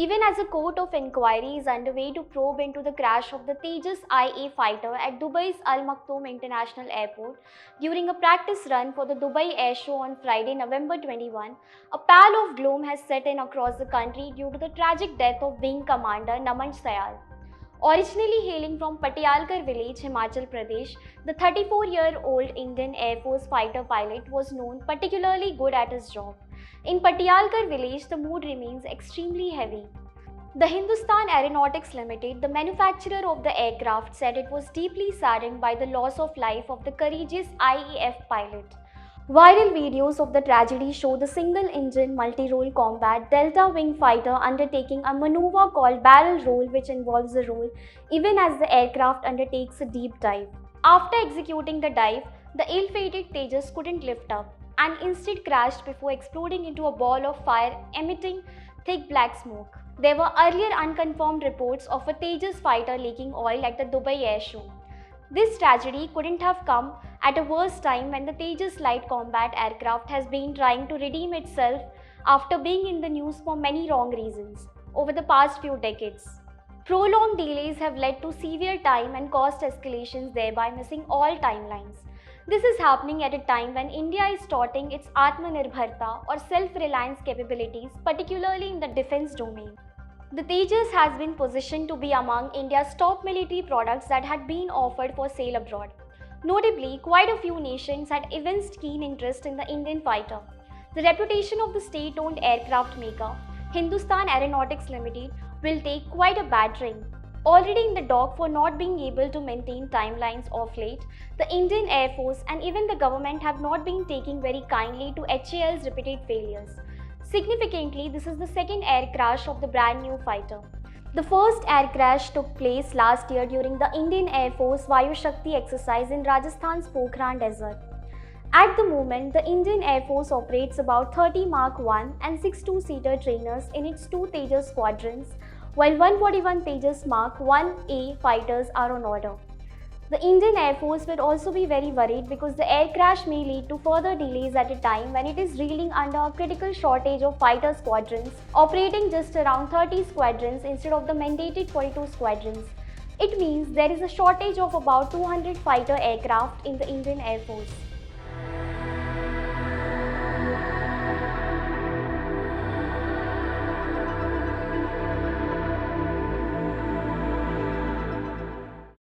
Even as a court of inquiry is underway to probe into the crash of the Tejas IA fighter at Dubai's Al Maktoum International Airport during a practice run for the Dubai Air Show on Friday, November 21, a pall of gloom has set in across the country due to the tragic death of Wing Commander Naman Sayal. Originally hailing from Patialkar village, Himachal Pradesh, the 34-year-old Indian Air Force fighter pilot was known particularly good at his job. In Patialkar village, the mood remains extremely heavy. The Hindustan Aeronautics Limited, the manufacturer of the aircraft, said it was deeply saddened by the loss of life of the courageous IEF pilot. Viral videos of the tragedy show the single-engine multi-role combat Delta Wing fighter undertaking a maneuver called barrel roll, which involves a roll even as the aircraft undertakes a deep dive. After executing the dive, the ill-fated Tejas couldn't lift up and instead crashed before exploding into a ball of fire emitting thick black smoke. There were earlier unconfirmed reports of a Tejas fighter leaking oil at the Dubai Air Show. This tragedy couldn't have come at a worse time when the Tejas light combat aircraft has been trying to redeem itself after being in the news for many wrong reasons over the past few decades. Prolonged delays have led to severe time and cost escalations, thereby missing all timelines. This is happening at a time when India is touting its Atmanirbharta or self-reliance capabilities, particularly in the defense domain. The Tejas has been positioned to be among India's top military products that had been offered for sale abroad. Notably, quite a few nations had evinced keen interest in the Indian fighter. The reputation of the state-owned aircraft maker, Hindustan Aeronautics Limited, will take quite a battering. Already in the dock for not being able to maintain timelines of late, the Indian Air Force and even the government have not been taking very kindly to HAL's repeated failures. Significantly, this is the second air crash of the brand new fighter. The first air crash took place last year during the Indian Air Force Vayu Shakti exercise in Rajasthan's Pokhran Desert. At the moment, the Indian Air Force operates about 30 Mark 1 and 6 two-seater trainers in its two Tejas squadrons, while 141 Tejas Mark 1A fighters are on order. The Indian Air Force will also be very worried because the air crash may lead to further delays at a time when it is reeling under a critical shortage of fighter squadrons, operating just around 30 squadrons instead of the mandated 42 squadrons. It means there is a shortage of about 200 fighter aircraft in the Indian Air Force.